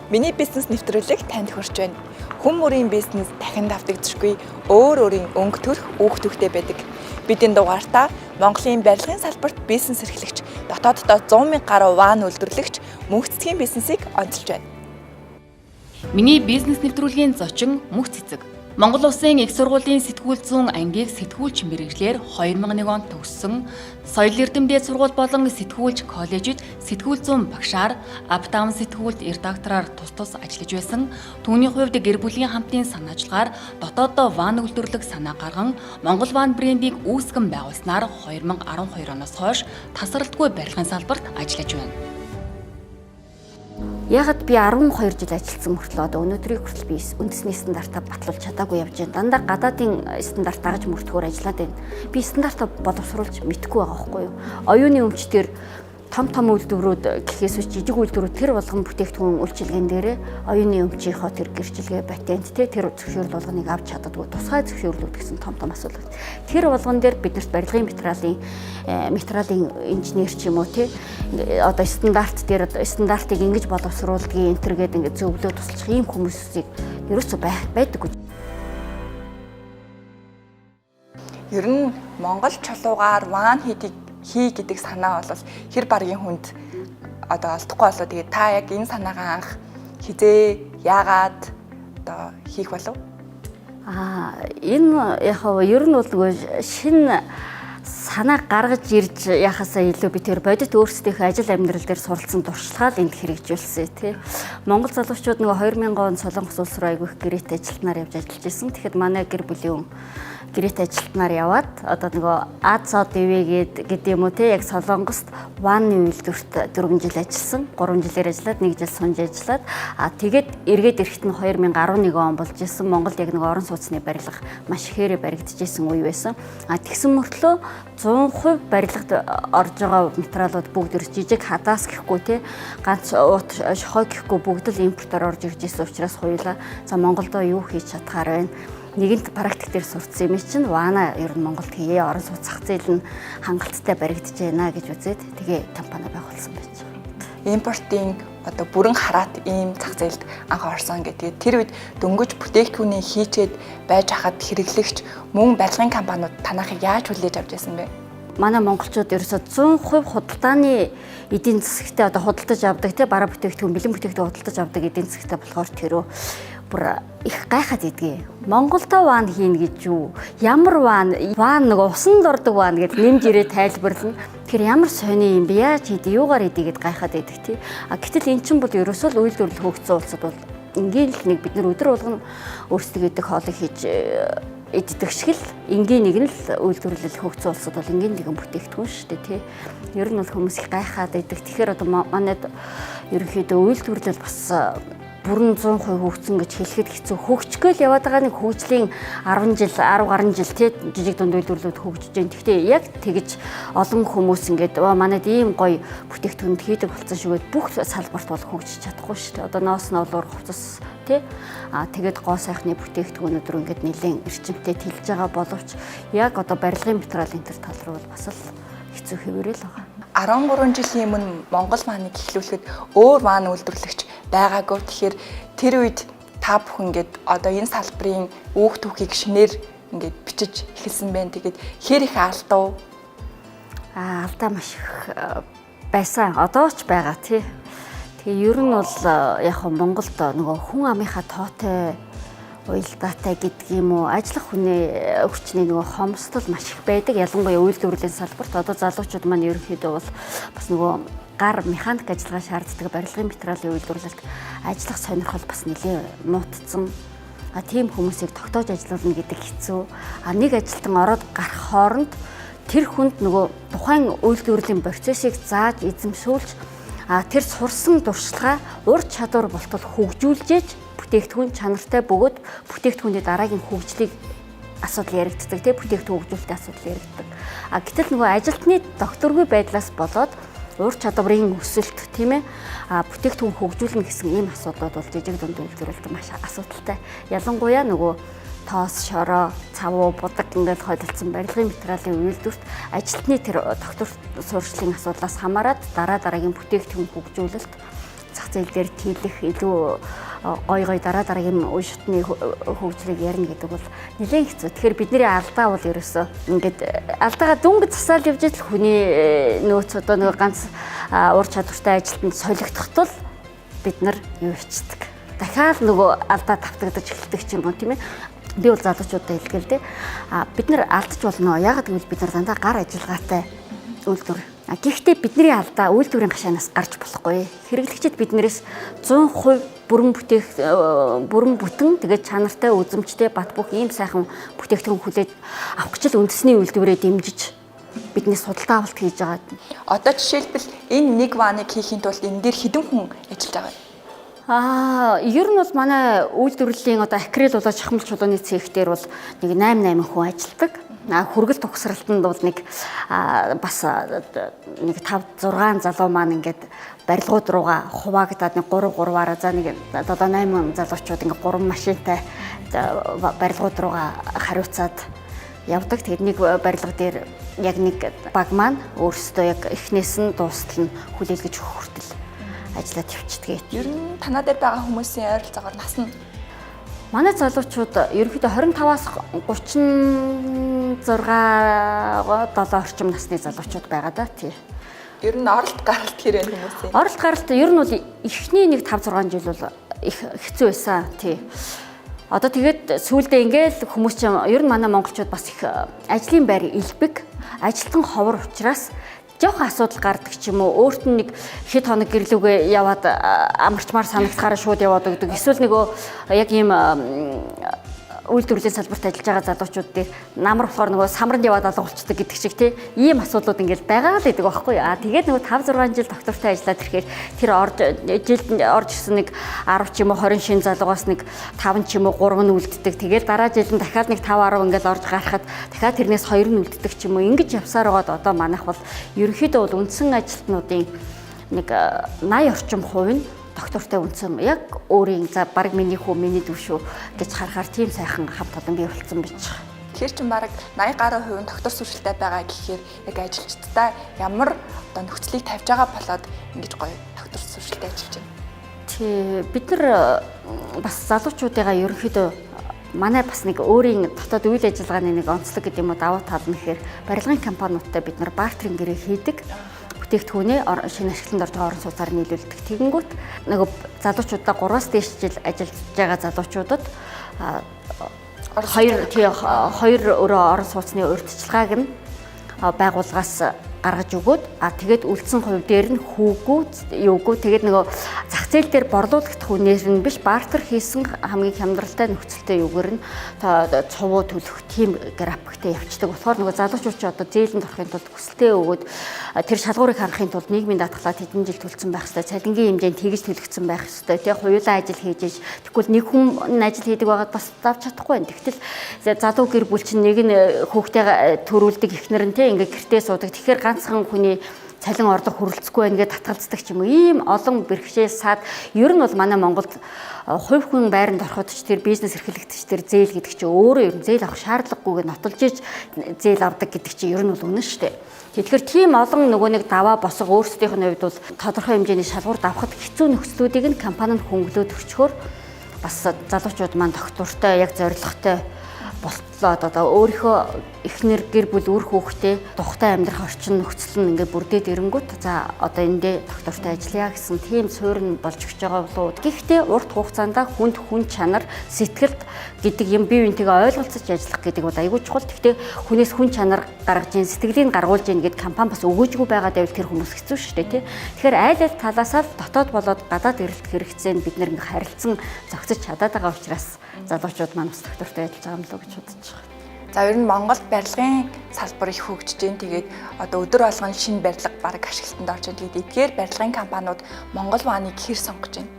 Миний бизнес нэвтрүүлэг танд хүрч байна. Хүн бүрийн бизнес дахин давтагдчихгүй өөр өөрийн өнгө төрх үүх төвхтэй байдаг. Бидний дугаартаа Монголын барилгын салбарт бизнес эрхлэгч, дотооддоо 100,000 гаруй ван үйлдвэрлэгч мөнх цэцгийн бизнесийг онцолж байна. Миний бизнес нэвтрүүлгийн зочин Мөнх цэцэг. Монгол Улсын их сургуулийн сэтгүүл зүүн ангийг сэтгүүлч мэргэжлэр 2001 онд төгссөн. Соёл эрдэмтэд сургууль болон сэтгүүлч коллежид сэтгүүл зүүн багшаар Аптаун сэтгүүлд редактораар тус ажиллаж байсан. Түүний хувьд гэр бүлийн хамтын санаачлагаар дотооддоо ван үйлдвэрлэх санаа гарган Монгол ван брендийг үүсгэн байгуулснаар 2012 оноос хойш тасралтгүй барилгын салбарт ажиллаж байна. Ягд би 12 жил ажилласан мөртлөө одоо өнөөдрийг хүртэл би үндэсний стандартаа батлуулж чадаагүй явж байна. Дандаа гадаадын стандарт дагаж мөрдөхөөр ажиллаад байна. Би стандартаа боловсруулж мэдэхгүй байгаа байхгүй юу? Оюуны өмч төр том үйлдвэрүүд гэхээс үс жижиг үйлдвэрүүд тэр болгон бүтээгдэхүүн үйлчилгээнд дээрээ оюуны өмчийнхөө тэр гэрчилгээ патент тэр зөвшөөрөл болгоныг авч чаддаггүй тусгай зөвшөөрлүүд гэсэн том асуудал. Тэр болгон дээр биднэрт барилгын материалын инженер ч юм уу тий одоо стандартыг ингэж боловсруулдгийг энтергээд ингэ зөвлөө тусалчих ийм хүмүүсийг ерөөсөө байдаггүй. Ер нь Монгол чулуугаар ван хий гэдэг санаа бол хэр баргийн хүнд одоо олдохгүй болоо. Тэгээд та яг энэ санаагаа анх хизээ яагаад одоо хийх болов? Энэ яг ер нь бол нөгөө шинэ санаа гаргаж ирж яхасаа илүү би тэр бодит өөрсдийнхөө ажил амьдрал дээр суралцсан туршлагаа энд хэрэгжүүлсэн тий. Монгол залуучууд нөгөө 2000 он Солонгос улс руу айгүйх гэрээт ажилтнаар явж ажиллаж байсан. Тэгэхэд манай гэр бүлийн гэрээт ажилтнаар яваад одоо нөгөө АЦО-ДВ гэдэг юм уу тий яг Солонгост ванны үйлдвэрт 4 жил ажилласан. 3 жилээр ажиллаад 1 жил сунж ажиллаад тэгээд эргээд ирэхэд нь 2011 он болж исэн. Монголд яг нөгөө орон сууцны барилга маш ихээр баригдчихсэн үе байсан. Тэгсэн мөртлөө 100% барилгад орж байгаа материалууд бүгд жижиг хадаас гэхгүй тий ганц уут шохой гэхгүй бүгд л импортоор орж ирж ирсэн учраас хоёулаа за Монголдоо юу хийж чадхаар байна. Нэгэнт практик дээр сурцсан юм чинь вана ер нь Монголд хийе орон сууц зах зээл нь хангалттай баригдаж байна гэж үзээд тэгээ компани байгуулсан байж байгаа. Импортын одоо бүрэн хараат ийм зах зээлд анх орсон гэдэг. Тэр үед дөнгөж бүтээгдэхүүнийг хийчээд байж хахад хэрэглэгч мөн барилгын компаниуд танахыг яаж хүлээж авч байсан бэ? Манай монголчууд ерөөсө 100% худалдааны эдийн засагтаа одоо худалдаж авдаг тий бараа бүтээгдэхүүн бэлэн бүтээгдэхүүн худалдаж авдаг эдийн засагтаа болохоор тэрөө бүр их гайхаад идэгээ. Монголдо ван хийн гэж юу? Ямар ван нөгөө усанд ордог ван гэж нэмж ирээ тайлбарлана. Тэгэхээр ямар сони юм бэ? Яаж хийдэг? Юугаар хийдэг гэд гайхаад идэг тий. Гэтэл эн чинь бол ерөөсөө л үйлдвэрлэл хөгжсөн улсад бол ингээл нэг бид нар өдөр болгон өөрсдөө идэх хоолыг хийж иддэг шиг л энгийн нэг нь л үйлдвэрлэл хөгжсөн улсад бол энгийн нэгэн бүтээгдэхүүн шүү дээ тий. Ер нь бол хүмүүс их гайхаад идэг. Тэгэхээр одоо манайд ерөнхийдөө үйлдвэрлэл бас бүрэн 100% хөгжсөн гэж хэлэхэд хэцүү. Хөгжгөөл яваад байгаа нэг хөгжлийн 10 жил 10 гаруй жил тий жижиг дунд үйлдвэрлэлүүд хөгжиж байна. Гэхдээ яг тэгж олон хүмүүс ингээд манайд ийм гоё бүтээгдэхүүнд хийдэг болсон шүүгээд бүх салбарт бол хөгжиж чадахгүй шүү дээ. Одоо ноос ноолоор хувцас тий тэгээд гоо сайхны бүтээгдэхүүнүүд рүү ингээд нэлээд эрчимтэй тэлж байгаа боловч яг одоо барилгын материалын төр тал руу бол бас л хэцүү хэвээрэл байгаа. 13 жилийн өмнө Монгол ваныг эхлүүлэхэд өөр ван үйлдвэрлэгч байгаагүй. Тэгэхээр тэр үед та бүхэн ингээд одоо энэ салбарын үүх түүхийг шинээр ингээд бичиж эхэлсэн байна. Тэгээд хэр их алдав? Алдаа маш их байсан. Одоо ч байгаа тий. Тэгээ ер нь бол яг Монголд нөгөө хүн амынхаа тоотой уялдаатай гэдэг юм уу ажиллах хүний хүчний нөгөө хомсдол маш их байдаг. Ялангуяа үйлдвэрлэлийн салбарт одоо залуучууд маань ерөнхийдөө бол бас нөгөө гар механик ажиллагаа шаарддаг барилгын материалын үйлдвэрлэлд ажиллах сонирхол бас нэлээд муутцсан. Тийм хүмүүсийг тогтоож ажиллуулна гэдэг хэцүү. Нэг ажилтан ороод гарах хооронд тэр хүнд нөгөө тухайн үйлдвэрлэлийн процессыг зааж эзэмшүүлж тэр сурсан туршлагаа ур чадвар болтол хөгжүүлж бүтээгдэхүүн чанартай бөгөөд бүтээгдэхүүний дараагийн хөгжлийг асуудал яригддаг тийм бүтээгдэхүүн хөгжүүлэлтийн асуудал яригддаг. Гэтэл нөгөө ажилтны докторгүй байдлаас болоод ур чадварын өсөлт тийм ээ бүтээгдэхүүн хөгжүүлнэ гэсэн ийм асуудлууд бол жижиг дунд үйлдвэрлэлд маш асуудалтай. Ялангуяа нөгөө тоос, шороо, цавуу, будаг ингээд холилдсон барилгын материалын үйлдвэрт ажилтны тэр доктор сурчлалын асуудлаас хамаарат дараагийн бүтээгдэхүүн хөгжүүлэлт зах зээл дээр тийлэх илүү гой дараагийн үе шатны хөгжлийг ярина гэдэг бол нэлээд хэцүү. Тэгэхээр бидний алдаа бол ерөөсөө ингээд алдаагаа дүнг засаал явж идэл хүний нөөц одоо нэг ганц ур чадвартай ажилтнанд солигдох тул бид нар юу хийдэг. Дахиад нөгөө алдаа тавтагдаж эхэлдэг ч юм уу тийм ээ. Би бол залуучуудад хэлгээл дээ. Бид нар алдаж болно. Яагаад гэвэл бид нар дандаа гар ажиллагаатай үйлдвэр. Гэхдээ бидний алдаа үйлдвэрийн гашаанаас гарч болохгүй. Хэрэглэгчид биднээс 100% бүрэн бүтэн тэгээд чанартай үзэмжтэй бат бөх ийм сайхан бүтээгдэхүүн хүлээж авах гэж л үндэсний үйлдвэрээ дэмжиж биднээс судалгаа авалт хийж байгаа. Одоо жишээлбэл энэ нэг ваныг хийхин тулд энэ дээр хэдэн хүн ажиллаж байгаа вэ? Ер нь бол манай үйлдвэрлэлийн одоо акрил болоо шахмал чулууны цех дээр бол нэг 8 хүн ажилладаг. Хүргэл тогсралтанд бол нэг бас нэг 5-6 залуу маань ингээд барилгууд руугаа хуваагдаад нэг 3-3-аараа за нэг 7-8 залуучууд ингээд 3 машинтай барилгууд руугаа хариуцаад явдаг. Тэгээд нэг барилга дээр яг нэг баг маань өөрөөсөө яг эхнээс нь дуустал нь хүлээлгэж өгөх хүртэл ажиллаад явчихдаг. Ер нь танаа дээр байгаа хүмүүсийн ойролцоогоор нас нь манай залуучууд ерөнхийдөө 25-аас 36-7 орчим насны залуучууд байгаа да тий. Ер нь оролт гаралт хэрэг хүмүүсийн. Оролт гаралт ер нь бол эхний нэг 5-6 жил бол их хэцүү байсан тий. Одоо тэгээд сүүлдээ ингээл хүмүүс ч ер нь манай монголчууд бас их ажлын байр илбэг, ажилтан ховор учраас жоохон асуудал гардаг ч юм уу, өөрт нь нэг хэд хоног гэрлүүгээ яваад амарчмаар санагдахаараа шууд яваад өгдөг. Эсвэл нөгөө яг ийм үйлдвэрлэлийн салбарт ажиллаж байгаа залуучууд дээр намар болохоор нөгөө самранд яваад алгуулцдаг гэдэг шиг тий ийм асуудлууд ингээл байгаа л гэдэг байхгүй юу. Тэгээд нөгөө 5-6 жил доктортой ажиллаад ирэхээр тэр жилд орж ирсэн нэг 10 ч юм уу 20 шин залуугаас нэг 5 ч юм уу 3 нь үлддэг. Тэгээд дараа жил нь дахиад нэг 5-10 ингээл орж гарахад дахиад тэрнээс 2 нь үлддэг ч юм уу. Ингэж явсаар байгаад одоо манайх бол ерөнхийдөө бол үндсэн ажилтнуудын нэг 80 орчим хувь нь доктортой үнсэн яг өөрийн за баг миний хүү миний дүү шүү гэж харахаар тийм сайхан хамт олон бий болсон байж байгаа. Тэгэхээр ч баг 80 гаруй хувь нь доктор сургалттай байгаа гэхээр яг ажилчдаа ямар одоо нөхцөлийг тавьж байгаа болоод ингэж гоё доктор сургалттай ажиллаж байна. Тий бид нар бас залуучуудыгаа ерөнхийдөө манай бас нэг өөрийн дотоод үйл ажиллагааны нэг онцлог гэдэг юм уу давуу тал нь гэхээр барилгын компаниудтай бид нар бартеринг гэрээ хийдэг. Бүтээгдэхүүнээ шинэ ашиглалтанд орж байгаа орон сууцаар нийлүүлдэг. Тэгэнгүүт нөгөө залуучуудаа 3-аас дээш жил ажиллаж байгаа залуучуудад хоёр өрөө орон сууцны урьдчилгааг нь байгууллагаас гаргаж өгөөд тэгээд үлдсэн хувь дээр нь хүүгүү юугүй тэгээд нөгөө зах зээл дээр борлуулагдах хүнээр нь биш бартер хийсэн хамгийн хямдралтай нөхцөлтэй юугаар нь цувуу төлөх тийм графиктэй явцдаг. Болохоор нөгөө залуучууд ч одоо зээлэнд орохын тулд хүсэлтээ өгөөд тэр шалгуурыг хангахын тулд нийгмийн даатгалаад хэдэн жил төлсөн байх ёстой. Цалингийн хэмжээнд тэгж төлөгдсөн байх ёстой. Тэгээ хуйлаа ажил хийж иж тэгвэл нэг хүн ажил хийдэг байгаад бас давж чадахгүй байна. Тэгтэл залуу гэр бүл чинь нэг нь хүүхдээ төрүүлдэг эхнэр нь те ингээ гэртээ суудаг. Тэгэхээр ганцхан хүний цалин орлого хүрэлцэхгүй байна гэж татгалздаг ч юм уу. Ийм олон бэрхшээл саад ер нь бол манай Монголд хувь хүн байранд ороход ч тэр бизнес эрхлэгч тэр зээл гэдэг чинь өөрөө ер нь зээл авах шаардлагагүйгээр нотолж иж зээл авдаг гэдэг чинь ер нь бол үнэн шүү дээ. Тэгэхээр тийм олон нөгөө нэг даваа босго өөрсдийнх нь хувьд бол тодорхой хэмжээний шалгуур давхад хэцүү нөхцлүүдийг нь компани нь хөнгөлөөд өчгөөр бас залуучууд маань доктортой яг зорилготой болтлоод одоо өөрийнхөө эхнэр гэр бүл үр хүүхдээ тухтай амьдрах орчин нөхцөл нь ингээд бүрдээд ирэнгүүт за одоо эндээ доктортой ажиллая гэсэн тийм суурь нь болж өгч байгаа болоо. Гэхдээ урт хугацаанд хүн чанар сэтгэлд гэдэг юм бие биентэйгээ ойлголцож ажиллах гэдэг бол айгүй чухал. Гэхдээ хүнээс хүн чанар гаргаж ийн сэтгэлийг гаргуулж ийн гэд компани бас өгөөжгүй байгаа дэвэл тэр хүмүүс хэцүү шүү дээ тий. Тэгэхээр аль аль талаасаа дотоод болоод гадаад эрэлт хэрэгцээнд бид нэр ингээд харилцан зохицож чадаад байгаа учраас залуучууд маань бас доктортой ажиллаж байгаа юм л гэж бодож байгаа. За ер нь Монголд барилгын салбар их хөгжиж байна. Тэгээд одоо өдөр болгон шинэ барилга баг ашиглалтанд орж байна. Тэгээд эдгээр барилгын компаниуд Монгол ваныг хэр сонгож байна?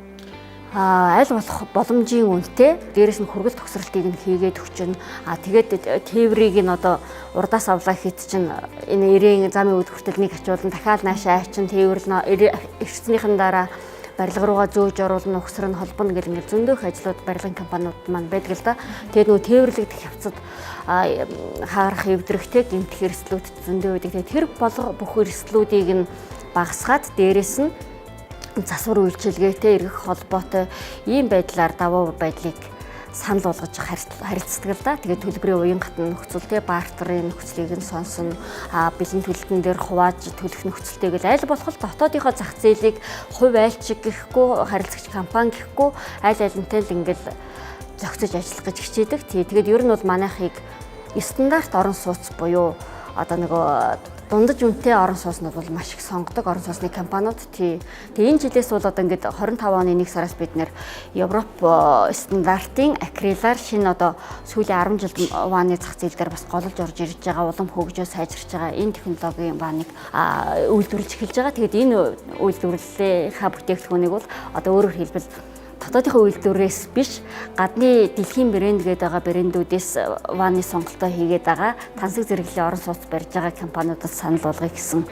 Аль болох боломжийн үнэтэй дээрэс нь хүргэл тогсралтыг нь хийгээд өгчнө. Тэгээд тээврийг нь одоо урдаас авлаа хийт чинь энэ ирээн замын үд хүртэлнийг ачуулна. Дахиад наашаа айчин тээвэрлэн ирснийхэн дараа барилга руугаа зөөж оруулна, өгсөр нь холбоно гэл ингээл зөндөөх ажлууд барилгын компаниуд маань байдаг л да. Тэгээд нөгөө тээвэрлэгдэх явцад хаарах эвдрэхтэй гэмтэх эрсдлүүд зөндөө байдаг. Тэгээд тэр бүх эрсдлүүдийг нь багасгаад дээрэс нь хідэн засвар үйлчилгээтэй эргэх холбоотой ийм байдлаар давуу байдлыг санал болгож харилцдаг л да. Тэгээд төлбөрийн уян хатан нөхцөл те бартерын нөхцөлийг нь сонсон, бэлэн төлөлтөн дээр хувааж төлөх нөхцөлтэй гэл аль болох дотоодынхоо зах зээлийг хувь айлчиг гэхгүй, харилцагч компани гэхгүй аль алинтай л ингээл зохицож ажиллах гэж хичээдэг. Тэгээд ер нь бол манайхыг стандарт орон сууц буюу одоо нөгөө дундаж үнэтэй орон сууцнууд бол маш их сонгодог орон сууцны компаниуд. Тэгээ энэ жилээс бол одоо ингээд 25 оны 1 сараас бид нэр Европ стандартын акрилаар шинэ одоо сүүлийн 10 жилд вааны зах зээл дээр бас голж орж ирж байгаа, улам хөгжөө сайжирч байгаа энэ технологийн вааныг үйлдвэрлэж эхэлж байгаа. Тэгээд энэ үйлдвэрлэлийнхаа бүтээгдэхүүнийг бол одоо өөрөөр хэлбэл дотоодынхоо үйлдвэрээс биш гадны дэлхийн брэнд гэдэг байгаа брэндүүдээс вааны сонголтоо хийгээд байгаа тансаг зэрэглэлийн орон сууц барьж байгаа компаниудад санал болгоё гэсэн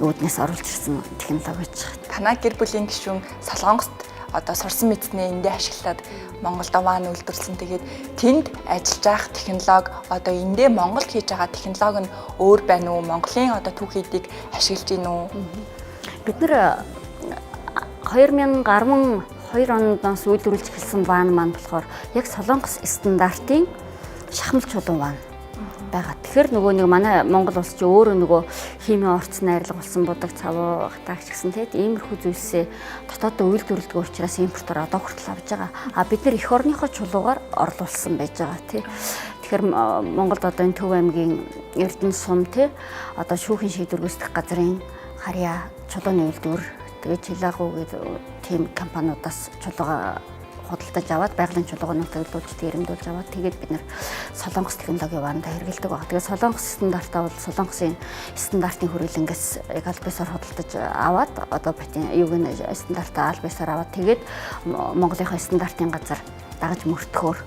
үүднээс оруулж ирсэн технологи гэж байна. Танай гэр бүлийн гишүүн Солонгост одоо сурсан мэдснээ эндээ ашиглаад Монголд ваан үйлдвэрлэсэн. Тэгээд тэнд ажиллаж байх технологи одоо эндээ Монголд хийж байгаа технологи нь өөр байна уу? Монголын одоо түүхийдийг ашиглаж гин үү? Бид нэр 2012 оноос үйлдвэрлэж эхэлсэн ваан маань болохоор яг Солонгос стандартын шахмал чулуун ваан байгаа. Тэгэхээр нөгөө нэг манай Монгол улс чи өөрөө нөгөө химийн орц найрлага болсон будаг цавуу гатаагч гэсэн тийм иймэрхүү зүйлсээ дотооддоо үйлдвэрлэдэг учраас импортоор одоо хүртэл авж байгаа. Бид нар эх орныхоо чулуугаар орлуулсан байж байгаа тий. Тэгэхээр Монголд одоо энэ Төв аймгийн Эрдэнэ сум тий одоо шүүхийн шийдвэр гүйцэтгэх газрын харьяа чулууны үйлдвэр тэгээд Чилагуу гэдэг тийм компаниудаас чулууга худалдаж аваад байгалийн чулуугыг төлөвлөж дээрэмдүүлж аваад тэгээд бид нэр Солонгос технологи ваанда хэрэглэдэг баг. Тэгээд Солонгос стандартаа бол Солонгосын стандартын хүрээлэнгээс яг албасаар худалдаж аваад одоо юуг стандартаа албасаар аваад тэгээд Монголынхаа стандартын газар дагаж мөрдөхөөр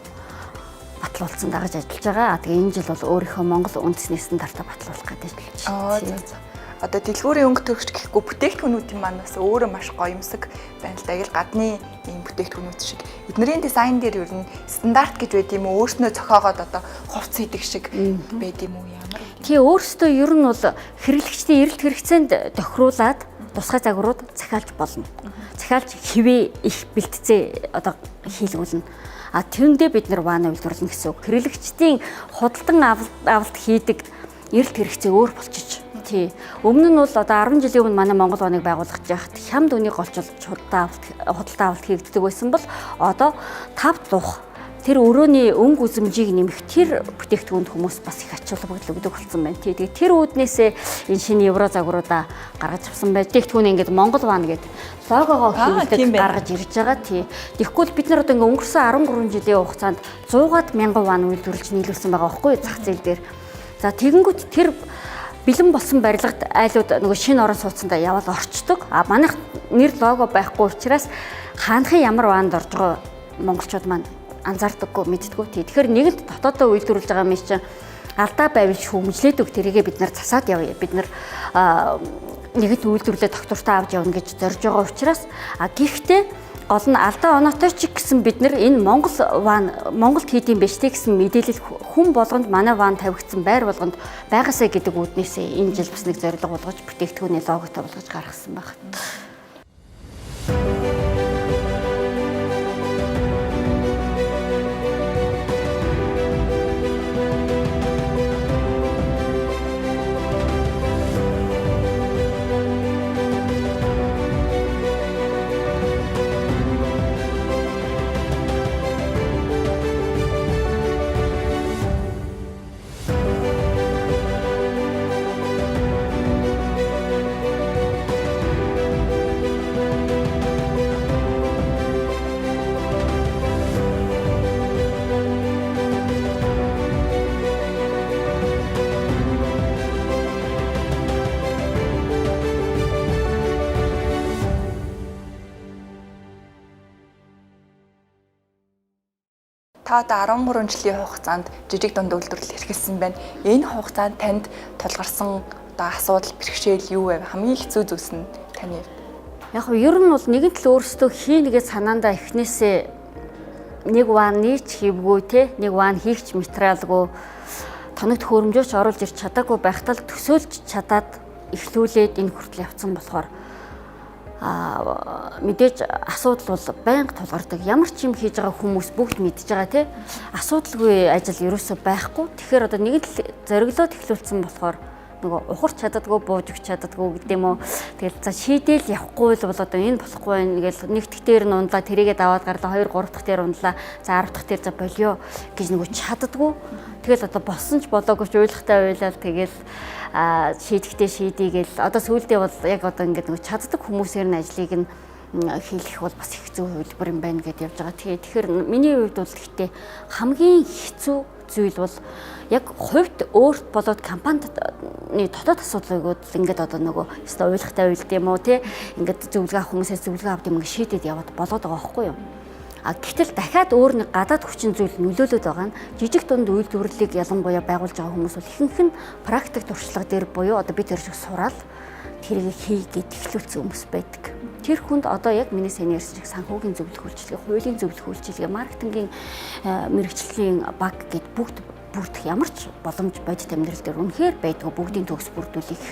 батлуулсан дагаж ажиллаж байгаа. Тэгээд энэ жил бол өөрийнхөө Монгол үндэсний стандартаа батлуулах гэж ажиллаж байна. Одоо дэлгүүрийн өнгө төрөгч гэхгүй бүтээгдэхүүнүүдийн маань бас өөрөө маш гоёмсог байна л да. Ингээл гадны ийм бүтээгдэхүүнүүд шиг эднэрийн дизайн дээр ер нь стандарт гэж байд юм уу? Өөрснөө зохиогоод одоо хувцс хийдэг шиг байд юм уу? Ямар вэ? Тий өөрөөсөө ер нь бол хэрэглэгчдийн эрэлт хэрэгцээнд тохируулаад тусгай загварууд захиалж болно. Захиалж хэвээ их бэлтцээ одоо хийлгүүлнэ. Түүндээ бид нар ваана үйлдвэрлэнэ гэсэн үг. Хэрэглэгчдийн худалдан авалт хийдэг эрэлт хэрэгцээ өөр болчих. Тий. Өмнө нь бол одоо 10 жилийн өмнө манай Монгол ваныг байгуулах жахад хямд үнийг голчулж худалдаа авалт хийгддэг байсан бол одоо 5 луух тэр өрөөний өнгө үзмжийг нэмэх тэр бүтээгдэхүүнд хүмүүс бас их ачаалал өгдөг болсон байна. Тэгээд тэр үүднээсээ энэ шинэ евро загваруудаа гаргаж авсан байж. Бүтээгдэхүүн ингээд Монгол ван гэдэг логогоо хийлгэж гаргаж ирж байгаа. Тий. Тэгэхгүй бид нар одоо ингээд өнгөрсөн 13 жилийн хугацаанд 100-аад мянган ван үйлдвэрлэж нийлүүлсэн байгаа байхгүй зах зээл дээр. За тэгэнгүүт тэр бэлэн болсон барилгад айлууд нөгөө шинэ орон сууцсандаа яваад орчдөг. Манайх нэр лого байхгүй учраас хаанхын ямар ваанд орж байгаа монголчууд маань анзаардаггүй мэддэггүй. Тэгэхээр нэгэнт дотоодоо үйлдвэрлэж байгаа юм чинь алдаа байвал шүүмжлээдэг тэрийгээ бид нар засаад явъя. Бид нар нэгэнт үйлдвэрлэлээ доктортой авч явна гэж зорж байгаа учраас гэхдээ гол нь алдаа оноотой ч гэсэн бид нар энэ Монголд хийдэм биш те гэсэн мэдээлэл хүн болгонд манай ван тавигдсан байр болгонд байгаасаа гэдэг үүднээсээ энэ жил бас нэг зорилго болгож бүтээгдэхүүний логотой болгож гаргасан байна. Та одоо 13 жилийн хугацаанд жижиг дунд үйлдвэрлэл эрхэлсэн байна. Энэ хугацаанд танд тулгарсан одоо асуудал, бэрхшээл юу вэ? Хамгийн хэцүү зүйлс нь таны хувьд? Яг нь ер нь бол нэгэн тал өөрсдөө хийнэгээ санаандаа эхнээсээ нэг ван нийч хийвгүй те нэг ван хийгч материалгүй тоногт хөрөмжөөч оруулж ирч чадаагүй байхтал төсөөлж чадаад эхлүүлээд энэ хүртэл явцсан болохоор мэдээж асуудал бол байнга тулгардаг. Ямар ч юм хийж байгаа хүмүүс бүгд мэдж байгаа тий. Асуудалгүй ажил ерөөсөө байхгүй. Тэгэхээр одоо нэг л зориглоод эхлүүлсэн болохоор нөгөө ухарч чаддаггүй, бууж өгч чаддаггүй гэдэг юм уу. Тэгэл за шийдэл явахгүй л бол одоо энэ болохгүй байна гэж нэг дахь дээр нь ундлаа, тэрийгээ даваад гарлаа, 2 3 дахь дээр ундлаа, за 10 дахь дээр за болио гэж нөгөө чаддаггүй. Тэгэл одоо болсон ч болоогүй ч уйлахтай уйлал тэгэл шийдэхдээ шийдийгээл одоо сүүлдээ бол яг одоо ингээд нөгөө чаддаг хүмүүсээр нь ажлыг нь хийх бол бас их зөв хөлбөр юм байна гэдээ явж байгаа. Тэгэхээр миний хувьд бол гэхдээ хамгийн хэцүү зүйл бол яг хувьд өөрт болоод компанид дотоод асуудлыг ингээд одоо нөгөө өстой уйлахтай уйлд юм уу те ингээд зөвлөгөө авах хүмүүсээс зөвлөгөө авд юм ингээд шийдэд яваад болоод байгаа байхгүй юу? Гэтэл дахиад өөр нэг гадаад хүчин зүйл нөлөөлөд байгаа нь жижиг дунд үйлдвэрлэлийг ялангуяа байгуулж байгаа хүмүүс бол ихэнх нь практик туршлага дээр буюу одоо бид тэр шиг сураад тэрийг хийгээд эхлүүлсэн хүмүүс байдаг. Тэр хүнд одоо яг миний сайн ярьсан шиг санхүүгийн зөвлөх үйлчилгээ, хуулийн зөвлөх үйлчилгээ, маркетингийн мэрэгжлийн баг гэд бүгд ямар ч боломж бодит амьдрал дээр үнэхээр байдгүй бүгдийн төгс бүрдүүлэх.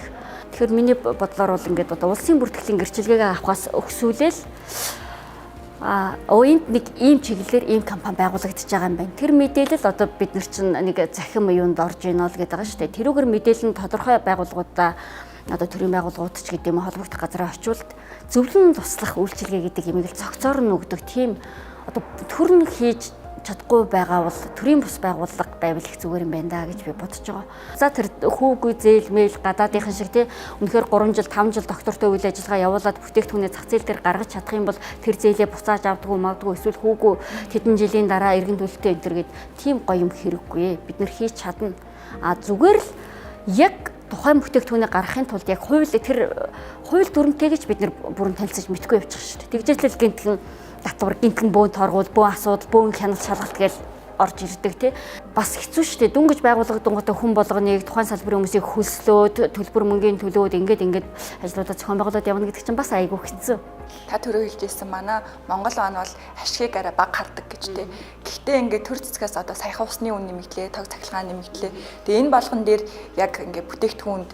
Тэгэхээр миний бодлоор бол ингээд одоо улсын бүртгэлийн гэрчилгээгээ авахаас өгсүүлэл энд нэг ийм чиглэлээр ийм компани байгуулагдаж байгаа юм байна. Тэр мэдээлэл одоо бид нар чинь нэг захим юунд орж ийнө л гэдэг байгаа шүү дээ. Тэрүүгээр мэдээлэл нь тодорхой байгууллагуудаа одоо төрийн байгууллагууд ч гэдэг юм холбогдох газраа очивол зөвлөн туслах үйлчилгээ гэдэг юмыг л цогцоор нь өгдөг тийм одоо төрн хийж чадахгүй байгаа бол төрийн бус байгууллага байвал их зүгээр юм байна да гэж би бодож байгаа. За тэр хүүгүй зээл мэйл гадаадынхан шиг тий үнэхээр 3 жил 5 жил доктортой үйл ажиллагаа явуулаад бүтээгдэхүүнээ зах зээл дээр гаргаж чадах юм бол тэр зээлээ буцааж авдаггүй мавдаггүй эсвэл хүүгүй тэдэн жилийн дараа эргэн төлөлтөө энэ төр гэд тийм гоё юм хэрэггүй. Бид нар хийж чадна. Зүгээр л яг тухайн бүтээгдэхүүнээ гаргахын тулд яг хууль дүрмтэй гэж бид нар бүрэн танилцаж мэдгүй явчих шүү дээ. Тэгжээтэл гинтгэн татвар гинтгэн бөөн торгуул, бөөн асуудал, бөөн хяналт шалгалт гэж орж ирдэг тий. Бас хэцүү шүү дээ. Дүнгэж байгуулагдангуудаа хүн болгоныг тухайн салбарын хүмүүсийг хөлслөөд, төлбөр мөнгөний төлөөд ингээд ажлуудаа зохион байгуулалт явна гэдэг чинь бас айгүй хэцүү. Та түрүү хэлжсэн манай Монгол он бол ашгийг арай бага хардаг гэж тий. Гэхдээ ингээд төр цэцгээс одоо саяхан усны үн нэмэгдлээ, тог цахилгаан нэмэгдлээ. Тэгээ энэ болгон дээр яг ингээд бүтээгдэхүүнд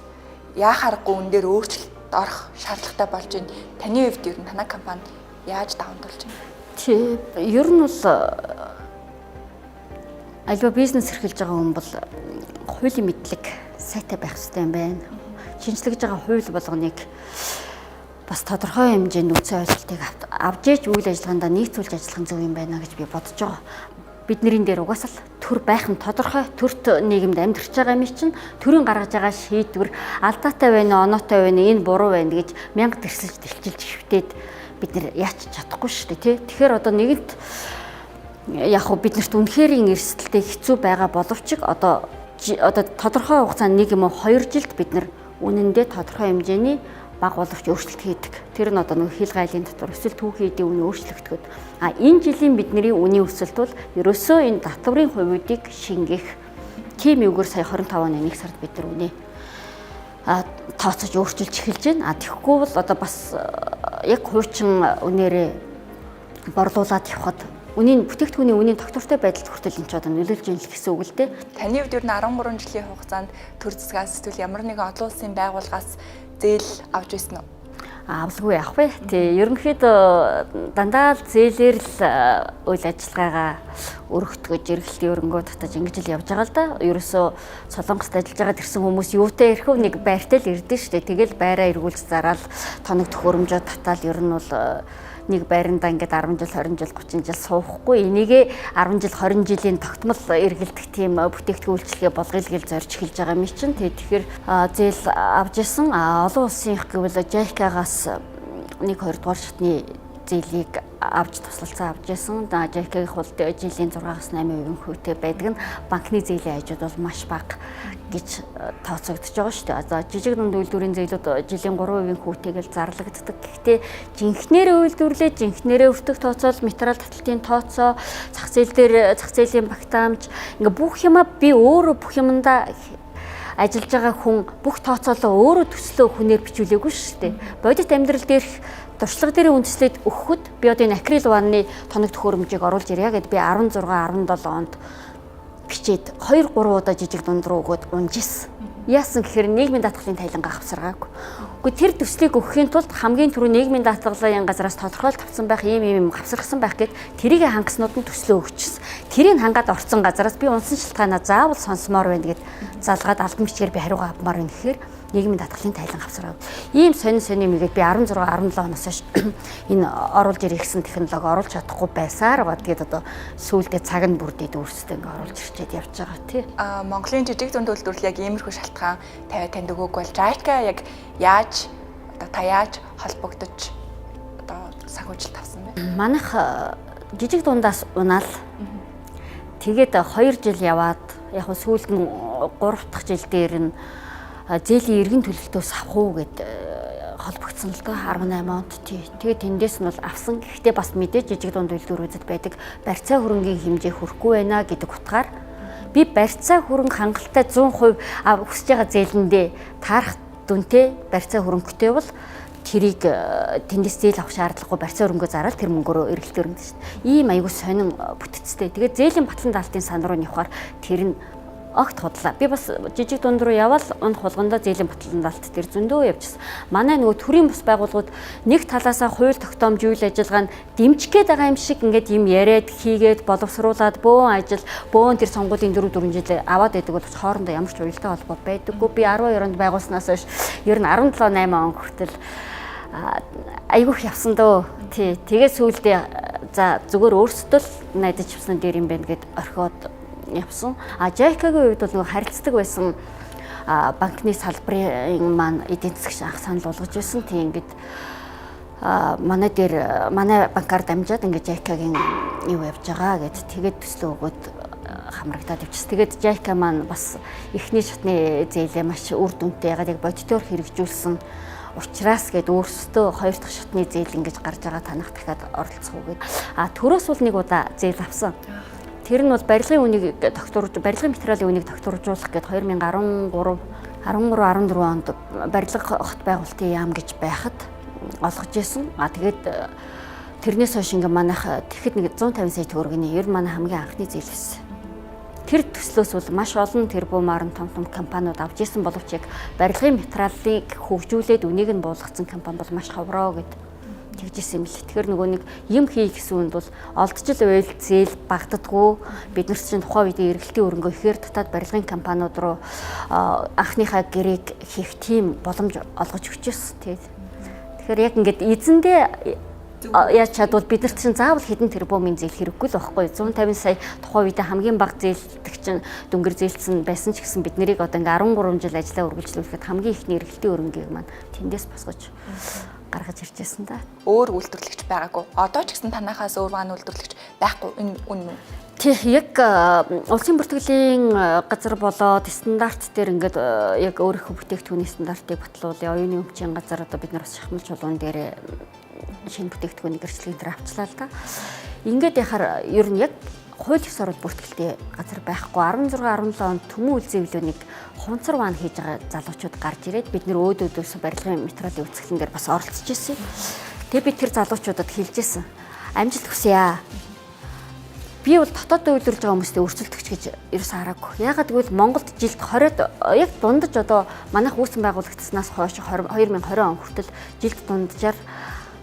яахааргүй үн дээр өөрчлөлт орох шаардлагатай болж байна. Таны хувьд ер нь танай компанид яаж даван тулж байна? Тий, ер нь бол альва бизнес эрхэлж байгаа хүн бол хуулийн мэдлэг сайтай байх хэрэгтэй юм байна. Шинжлэж байгаа хууль болгоныг бас тодорхой хэмжээнд үндсэн ойлголтыг авч ээж үйл ажиллагаанд нийцүүлж ажиллах нь зөв юм байна гэж би бодож байгаа. Бидний дээр угаасаа л төр байх нь тодорхой, төрт нийгэмд амьдарч байгаа юм чинь төрийн гаргаж байгаа шийдвэр алдаатай байна, оноотой байна, энэ буруу байна гэж мянга тэрсэлж дэлчилж шивтээд бид нэр яач чадахгүй шүү дээ тий. Тэгэхээр одоо нэгэнт яг хөө биднэрт үнэхэрийн эрсдэлтэй хэцүү байгаа боловч одоо тодорхой хугацаанд 1 юм уу 2 жилд бид нар үнэндээ тодорхой хэмжээний бага боловч өөрчлөлт хийдэг. Тэр нь одоо нэг хил гайлын дотор эсвэл түүхийн эдийн үнэ өөрчлөгдөхөд энэ жилийн бидний үнийн өсөлт бол ерөөсөө энэ татварын хувьдыг шингээх тийм үгээр сая 25 оны 1 сард бид нар үнэ тооцож өөрчилж эхэлж байна. Тэгэхгүй бол одоо бас яг хуучин үнээрээ борлуулад явхад бүтээгдэхүүний үнийн тогтвортой байдалд хүртэл энэ ч одоо нөлөөлж ийн л гэсэн үг л дээ. Таны хувьд ер нь 13 жилийн хугацаанд төр засгаас эсвэл ямар нэгэн олон улсын байгууллагаас зээл авч байсан уу? Авалгүй яах вэ? Тий, ерөнхийдөө дандаа л зээлээр л үйл ажиллагаагаа өргөтгөж эргэлтийн өрөнгөө татаж ингэж л явж байгаа л да. Ерөөсөө Солонгост ажиллаж байгаа тэрсэн хүмүүс юутай ирэхв нэг байртай л ирдэ штэ. Тэгэл байраа эргүүлж зараад тоног төхөөрөмжөө татаал ер нь бол нэг байрандаа ингээд 10 жил 20 жил 30 жил суухгүй энийгээ 10 жил 20 жилийн тогтмол эргэлдэх тийм бүтээгдэхүүн үйлчилгээ болгоё гэж зорж эхэлж байгаа юм чинь. Тэгэхээр зээл авж исэн олон улсын их гэвэл JICA-гаас 1-2 дугаар шатны зээлийг авч туслалцаа авч исэн. JICA-гийн хувьд жилийн 6-8% хөвтэй байдаг нь банкны зээлийн хажууд бол маш бага гэж тооцогдож байгаа шүү дээ. За жижиг дунд үйлдвэрийн зээлүүд жилийн 3% хүүтэйгэл зарлагддаг. Гэхдээ жинхнэрээ үйлдвэрлээ, жинхнэрээ өртөг тооцоол, материал таталтын тооцоо, зах зээл дээр зах зээлийн багтаамж ингээ бүх юмаа би өөрөө бүх юмдаа ажиллаж байгаа хүн бүх тооцоолоо өөрөө төслөө хүнээр бичүүлээгүй шүү дээ. Бодит амьдрал дээрх туршлага дээр үндэслээд өгөхөд би одоо энэ акрил ванны тоног төхөөрөмжийг оруулж ирье гэд би 16 17 онд бичээд 2 3 удаа жижиг дунд руу өгөөд унжсэн. Яасан гэхээр нийгмийн даатгалын тайлангаа авсаргаагүй. Гэхдээ тэр төслийг өгөхийн тулд хамгийн түрүү нийгмийн даатгалын газраас тодорхойлт авсан байх ийм авсаргасан байх гэд тэрийг хангаснууд нь төслөө өгчихсэн. Тэрийг хангаад орсон газараас би унсан шалтгаанаа заавал сонсомоор байна гэд залгаад албан бичгээр би хариугаа авмаар байна гэхээр нийгмийн даатгалын тайлан авсаргаагүй. Ийм сонин юмгээд би 16 17 оноос хойш энэ оруулж ирсэн технологи оруулж чадахгүй байсаар бадгээд одоо сүүлдээ цаг нь бүрдээд өөрсдөө ингээ оруулж ирчээд явж байгаа тий. Монголын жижиг зүүн төлөвлөлт яг иймэрхүү шалтгаан тавиад танд өгөөг бол JICA яг яаж одоо та яаж холбогдож одоо санхүүжилт авсан бэ? Манайх жижиг дундаас унаал тэгээд 2 жил яваад яг сүүлд нь 3 дахь жил дээр нь зээлийн эргэн төлөлтөөс авах уу гэд холбогдсон л доо 18 онд тий. Тэгээд тэндээс нь бол авсан. Гэхдээ бас мэдээж жижиг дунд үйлдвэрүүдэд байдаг барьцаа хөрөнгийн хэмжээ хүрэхгүй байна гэдэг утгаар би барьцаа хөрөнгө хангалттай 100% хүсэж байгаа зээлэндээ таарах дүнтэй барьцаа хөрөнгөтэй бол тэрийг тэндээс зээл авах шаардлагагүй барьцаа хөрөнгөө зараад тэр мөнгөөрөө эргэлт өргөдөн шүү дээ. Ийм аягүй сонин бүтцтэй. Тэгээд зээлийн батлан даалтын сан руу явахаар тэр нь огт худлаа. Би бас жижиг дунд руу явал унах болгондоо зээлийн батлан даалт дээр зөндөө явжсэн. Манай нөгөө төрийн бус байгууллагууд нэг талаасаа хууль тогтоомж үйл ажиллагаа нь дэмжих гээд байгаа юм шиг ингээд юм яриад хийгээд боловсруулад бөөн ажил бөөн тэр сонгуулийн 4 жил аваад байдаг бол хоорондоо ямар ч уялдаа холбоо байдаггүй. Би 12 онд байгуулснаас хойш ер нь 17 8 он хүртэл айгүйх явсан дөө. Тий. Тэгээ сүүлдээ за зүгээр өөрсдөө л найдаж явсан дээр юм байна гэд орхиод явсан. JICA-гийн хувьд бол нөгөө харилцдаг байсан банкны салбарын маань эдийн засгч анх санал болгож байсан. Тийм ингээд манай банкар дамжаад ингээд JICA-гийн юу явж байгаа гэд тэгээд төслөө өгөөд хамрагдаад явчихсан. Тэгээд JICA маань бас эхний шатны зээлээ маш үр дүнтэй ягаад яг бодитоор хэрэгжүүлсэн учраас гээд өөрсдөө 2 дахь шатны зээл ингэж гарч байгаа танах дахиад оролцох үгээд төрөөс бол нэг удаа зээл авсан. Тэр нь бол барилгын үнийг барилгын материалын үнийг тогтворжуулах гээд 2013 14 онд барилга хот байгуулалтын яам гэж байхад олгож исэн. Тэгээд тэрнээс хойш ингээ манайх тэгэхэд нэг 150 сая төгрөгийн ер манай хамгийн анхны зээл байсан. Тэр төслөөс бол маш олон тэрбумаар том компаниуд авч исэн боловч яг барилгын материалыг хөгжүүлээд үнийг нь буулгацсан компани бол маш ховроо гэд тэгжсэн юм л. Тэгэхээр нөгөө нэг юм хий гэсэн үнд бол олдчил уйл зээл багддаггүй. Бид нар чинь тухайн үеийн эргэлтийн өрөнгөө ихээр татаад барилгын компаниуд руу анхныхаа гэрээг хийх тийм боломж олгож өгчээсэн. Тэгэхээр яг ингээд эзэндээ яаж чадвал бид нар чинь заавал хэдэн тэрбумын зээл хэрэггүй л байхгүй. 150 сая тухайн үедээ хамгийн бага зээлдэг чинь дөнгөр зээлсэн байсан ч гэсэн бид нарыг одоо ингээ 13 жил ажиллаа үргэлжлүүлэхэд хамгийн ихний эргэлтийн өрөнгийг маань тэндээс босгож гаргаж иржсэн да. Өөр үйлдвэрлэгч байгаагүй. Одоо ч гэсэн танахаас өөр маань үйлдвэрлэгч байхгүй. Энэ үнэн үү? Тий, яг улсын бүртгэлийн газар болоод стандарт дээр ингээд яг өөрийнхөө бүтээгдэхүүний стандартыг батлуулъя. Оюуны өмчийн газар одоо бид нар бас шахмал чулуун дээр шинэ бүтээгдэхүүний гэрчлэгийн дээр авчлаа л да. Ингээд яхаар ер нь яг хууль ёс орол бүртгэлтэй газар байхгүй 16 17 онд төмөн үйлзэвлүүнийг хунцар ван хийж байгаа залуучууд гарч ирээд бид нэр өөдөөс барилгын материалын үзэсгэлэн дээр бас оролцож ирсэн. Тэгээ би тэр залуучуудад хэлжсэн. Амжилт хүсье. Би бол дотооддоо үйлдвэрлэж байгаа хүмүүстээ өрсөлдөгч гэж ерөөсөө хараагүй. Ягаад гэвэл Монголд жилд 20-д яг дундаж одоо манайх үүсгэн байгуулагдсанаас хойш 2020 он хүртэл жилд дунджаар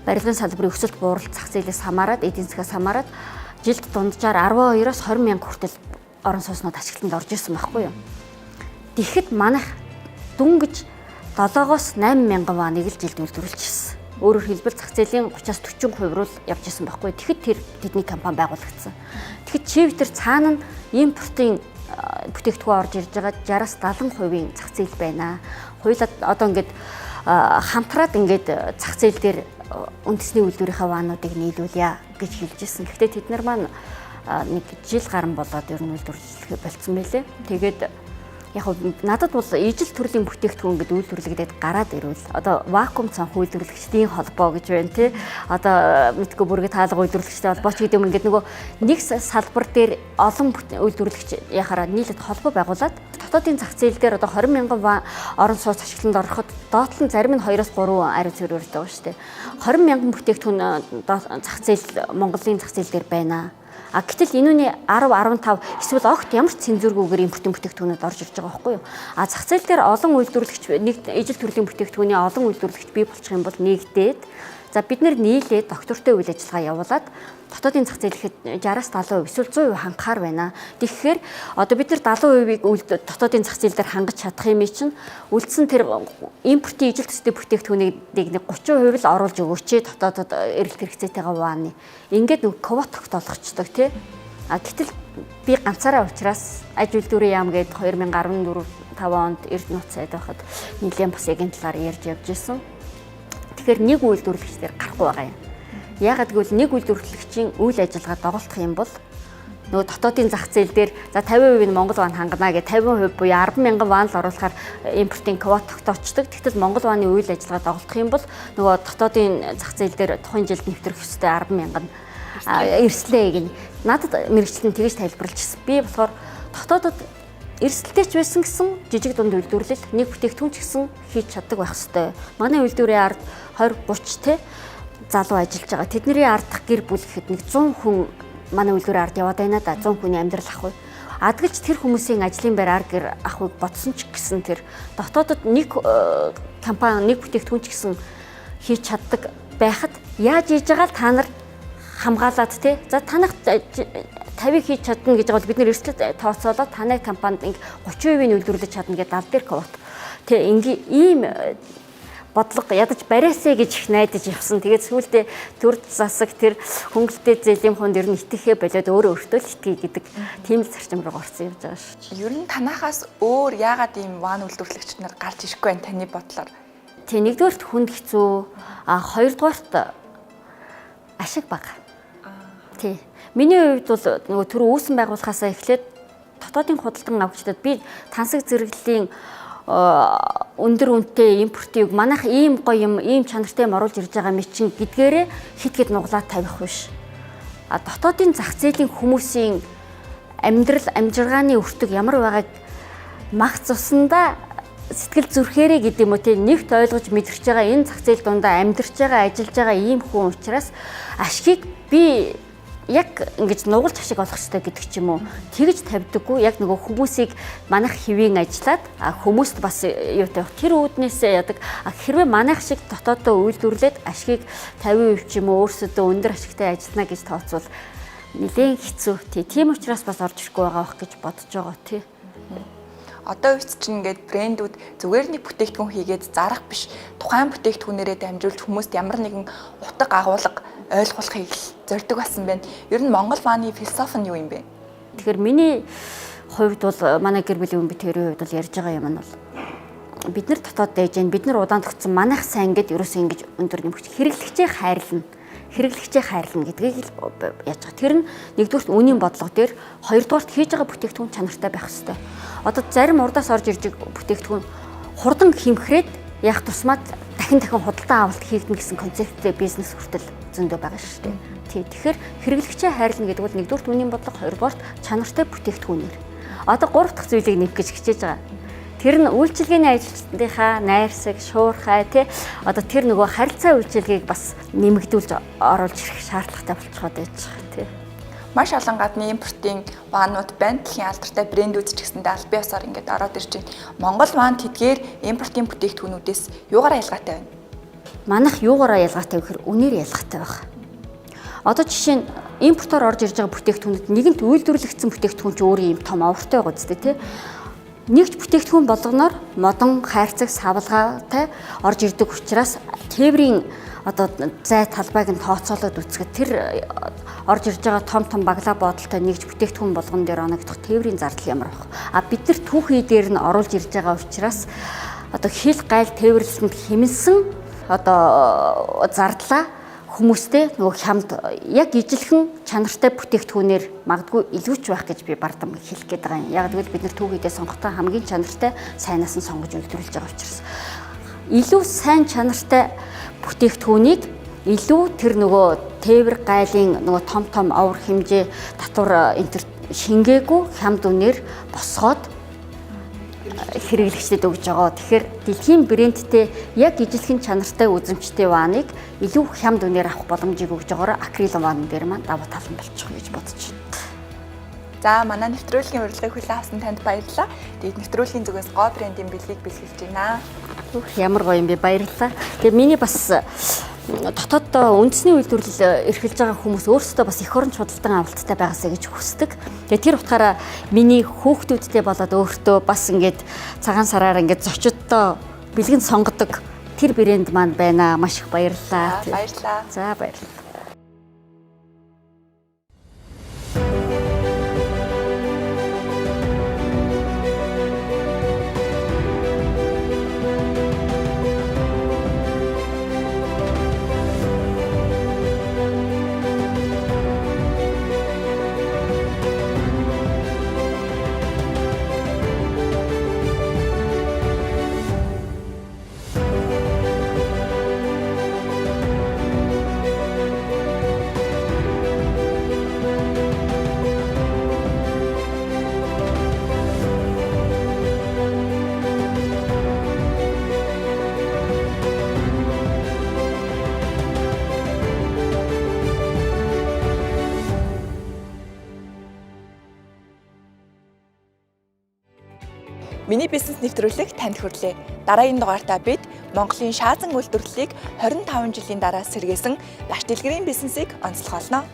барилгын салбарын өсөлт бууралт зах зээлээс хамаарат эдийн засгаас хамаарат жилд дунджаар 12-оос 20 мянга хүртэл орон сууцнууд ашиглалтанд орж ирсэн байхгүй юу. Тэгэхэд манайх дүнгэж 7-оос 8 мянган ваныг л жилд үйлдвэрлэж ирсэн. Өөрөөр хэлбэл зах зээлийн 30-40% руу явж ирсэн байхгүй. Тэгэхэд тэр тэдний компани байгуулагдсан. Тэгэхэд чивтер цаана нь импортын бүтээгдэхүүн орж ирж байгаа 60-70% зах зээл байна. Хуулиад одоо ингээд хамтраад ингээд зах зээл дээр үндэсний үйлдвэрийнхээ ваануудыг нийлүүлье гэж хэлжсэн. Гэхдээ тэд нар маань нэг жил гарan болоод ер нь үйлдвэрлэх болцсон байлээ. Тэгээд яг надад бол ижил төрлийн бүтээгдэхүүн гэдэг үйлдвэрлэгдээд гараад ирвэл одоо вакуум цанх үйлдвэрлэгчдийн холбоо гэж байна тий. Одоо мэдгүй бүргээ таалга үйлдвэрлэгчтэй холбооч гэдэг юм ингээд нөгөө нэг салбар дээр олон үйлдвэрлэгч яхаараа нийлээд холбоо байгуулад дотоодын зах зээл дээр одоо 20 мянган орон сууц ашиглалтанд ороход доотлон зарим нь 2-3 ариу цэврээртэй байгаа шүү дээ. 20 мянган бүтээгдэхүүн зах зээл Монголын зах зээл дээр байна. Гэтэл энүүний 10, 15 эсвэл огт ямар ч цензургүйгээр импортын бүтээгдэхүүнүүд орж ирж байгаа байхгүй юу? Зах зээл дээр олон үйлдвэрлэгч нэг ижил төрлийн бүтээгдэхүүний олон үйлдвэрлэгч бий болчих юм бол нэгдээд бид нэр нийлээд доктортой үйл ажиллагаа явуулаад дотоодын зах зээлэхэд 60-70% эсвэл 100% хангахаар байна. Тэгэхээр одоо бид нар 70%-ийг дотоодын зах зээл дээр хангаж чадах юм чинь үлдсэн тэр импортын ижил төстэй бүтээгдэхүүнийг нэг 30% л оруулж өгөөч дотоодод эрэлт хэрэгцээтэйгээ хувааны. Ингээд нэг квот тогтоолгочдөг тий. Гэтэл би ганцаараа уучраас аж үйлдвэрийн яам гээд 2014-5 онд Эрдэнэт сайд байхад нэлээд бас яг энэ талаар ярьж явж ирсэн. Тэгэхээр нэг үйлдвэрлэгч дээр гарахгүй байгаа юм. Яагаад гэвэл нэг үйлдвэрлэгчийн үйл ажиллагаа доголдох юм бол нөгөө дотоодын зах зээл дээр за 50% нь Монгол ван хангана гэж 50% буюу 10,000 ван л оруулахаар импортын квот тогтоочдөг. Тэгтэл Монгол ваны үйл ажиллагаа доголдох юм бол нөгөө дотоодын зах зээл дээр тухайн жилд нэвтрэх ёстой 10,000 эрслээ гин. Надад мэрэгчлэн тэгж тайлбарлажсэн. Би болохоор дотоодод эрсдэлтэй ч байсан гэсэн жижиг дунд үйлдвэрлэл нэг бүтээгдэхүүн ч гэсэн хийж чаддаг байх ёстой. Манай үйлдвэрийн ард 20-30 те залуу ажиллаж байгаа. Тэдний ардах гэр бүл гэхэд нэг 100 хүн манай үйлдвэрийн ард яваад байна да. 100 хүний амьдрал ах уу. Адгалж тэр хүмүүсийн ажлын байр ар гэр ахыг бодсон ч гэсэн тэр дотоодод нэг компани нэг бүтээгдэхүүн ч гэсэн хийж чаддаг байхад яаж хийж байгаа л та нар хамгаалаад те. За танах 50-ыг хийж чадна гэж байгаа бол бид нэр эрсдэл тооцоолоод танай компанид 30%-ийг үйлдвэрлэж чадна гэдэг 70 дээр квот. Тэ ийм бодлого ядаж бариасаа гэж их найдаж явсан. Тэгээд сүүлдээ төр засаг тэр хөнгөлтэй зэлийн хунд ер нь итгэхээ болоод өөртөө л итгэе гэдэг тийм л зарчим руу орсон явж байгаа шүү. Ер нь танахаас өөр яагаад ийм ван үйлдвэрлэгч нар гарч ирэхгүй байна таны бодлоор? Тэ нэгдүгээрт хүнд хэцүү, хоёрдугаарт ашиг бага. Тий. Миний хувьд бол нөгөө төр үүсэн байгуулахаасаа эхлээд дотоодын худалдан авагчдад би тансаг зэрэглэлийн өндөр үнэтэй импортыг манайх ийм гоё юм, ийм чанартай юм оруулж ирж байгаа мэт чинь гэдгээрээ хит нуглаад тавих биш. Дотоодын зах зээлийн хүмүүсийн амьдрал амжиргааны өртөг ямар байгааг мах цусандаа сэтгэл зүрхээрээ гэдэг юм уу те нэгт ойлгож мэдэрч байгаа энэ зах зээл дундаа амьдарч байгаа, ажиллаж байгаа ийм хүн учраас ашгийг би яг ингэж нугалж ашиг олох хэрэгтэй гэдэг ч юм уу. Тэгж тавьдаггүй. Яг нөгөө хүмүүсийг манайх хэвийн ажиллаад хүмүүст бас юутай тэр үүднээсээ ядаг. Хэрвээ манайх шиг дотоодоо үйлдвэрлээд ашгийг 50% ч юм уу өөрсдөө өндөр ашигтай ажиллана гэж тооцвол нэлээд хэцүү. Тийм учраас бас орж ирэхгүй байгаа бох гэж бодож байгаа тий. Одоо үед чинь ингээд брэндүүд зүгээр нэг бүтээгдэхүүн хийгээд зарах биш тухайн бүтээгдэхүүнээрээ дамжуулж хүмүүст ямар нэгэн утга агуулга ойлгуулахыг зорддог болсон байна. Ер нь Монгол ваны философи нь юу юм бэ? Тэгэхээр миний хувьд бол манай гэр бүлийн хүн битэрийн хувьд бол ярьж байгаа юм нь бол бид нар дотоод дээж гэн бид нар удаан тогтсон манайх сайн гэд ерөөсөө ингэж өндөр нэмэгч хэрэглэгчээ хайрлна. Хэрэглэгчээ хайрлна гэдгийг л яаж байгаа. Тэр нь нэгдүгürt үнийн бодлого дээр, хоёрдугаарт хийж байгаа бүтээгдэхүүн чанартай байх хэрэгтэй. Одоо зарим урдаас орж ирж бүтээгдэхүүн хурдан хэмхрээд яг тусмаад дахин худалдан авалт хийгдэн гэсэн концепттэй бизнес хүртэл зөндөө байгаа шүү дээ. Тэгэхээр хэрэглэгчээ хайрлна гэдэг бол нэгдүгürt үнийн бодлого, хоёрдугаарт чанартай бүтээгдэхүүнээр. Одоо гурав дахь зүйлийг нэвх гэж хичээж байгаа. Тэр нь үйлчилгээний ажилтнуудынхаа найрсаг, шуурхай тий одоо тэр нөгөө харилцаа үйлчилгээг бас нэмэгдүүлж оруулж ирэх шаардлагатай болчиход байж байгаа тий. Маш олон гадны импортын ванууд байна. Дэлхийн алдартай брэндүүд ч гэсэндээ аль бие усаар ингээд ороод ирж байна. Монгол ван тэдгээр импортын бүтээгдэхүүнүүдээс юугаараа ялгаатай байна? Манайх юугаараа ялгаатай вэ гэхээр үнээр ялгаатай байна. Одоо жишээ нь импортоор орж ирж байгаа бүтээгдэхүүнүүд нэгэнт үйлдвэрлэгдсэн бүтээгдэхүүн ч өөрөө юм том овортой байгаа үстэй тий. Нэгж бүтээгдэхүүн болгоноор модон хайрцаг савлгаатай орж ирдэг учраас тээврийн одоо зай талбайг нь тооцоолоод үзэхэд тэр орж ирж байгаа том баглаа бодолтой нэгж бүтээгдэхүүн болгон дээр оногдох тээврийн зардал ямар байх. Бид нар түүхий дээр нь оруулж ирж байгаа учраас одоо хил гайл тээвэрлэлтэнд хэмнсэн одоо зардлаа хүмүүстэй нөгөө хямд яг ижилхэн чанартай бүтээгдэхүүнээр магадгүй илүүч байх гэж би бардам хэлэх гээд байгаа юм. Яг гэвэл бид нар түүхийдээ сонгохдоо хамгийн чанартай сайнаас нь сонгож үйлдвэрлэж байгаа учраас илүү сайн чанартай бүтээгдэхүүнийг илүү тэр нөгөө тээвэр гайлын нөгөө том овор хэмжээ татвар шингээгүй хямд үнээр босгоод хэрэглэгчдэд өгж байгаа. Тэгэхээр дэлхийн брэндтэй яг ижилхэн чанартай үзэмжтэй ваныг илүү хямд үнээр авах боломжийг өгж байгаараа акрил ван дээр маань давуу тал нь болчих гэж бодож байна. За манай нэвтрүүлгийн урилгыг хүлээн авсан танд баярлалаа. Тэгээд нэвтрүүлгийн зүгээс Go брендийн бэлгийг бэлгэлж байна. Ямар гоё юм бэ, баярлалаа. Тэгээ миний бас дотоод үндэсний үйлдвэрлэл эрхэлж байгаа хүмүүс өөрсдөө бас эх орон худалдан авалттай байгаасаа гэж хүсдэг. Тэгээ тэр утгаараа миний хүүхдүүдтэй болоод өөртөө бас ингээд цагаан сараар ингээд зочдтой бэлгэн сонгодог тэр брэнд маань байна. Маш их баярлалаа. Баярлалаа. За баярлалаа. Миний бизнес нэвтрүүлэг танд хүрлээ. Дараагийн дугаартаа бид Монголын шаазан үйлдвэрлэлийг 25 жилийн дараа сэргээсэн Лаш дэлгэрийн бизнесийг онцлогоолно.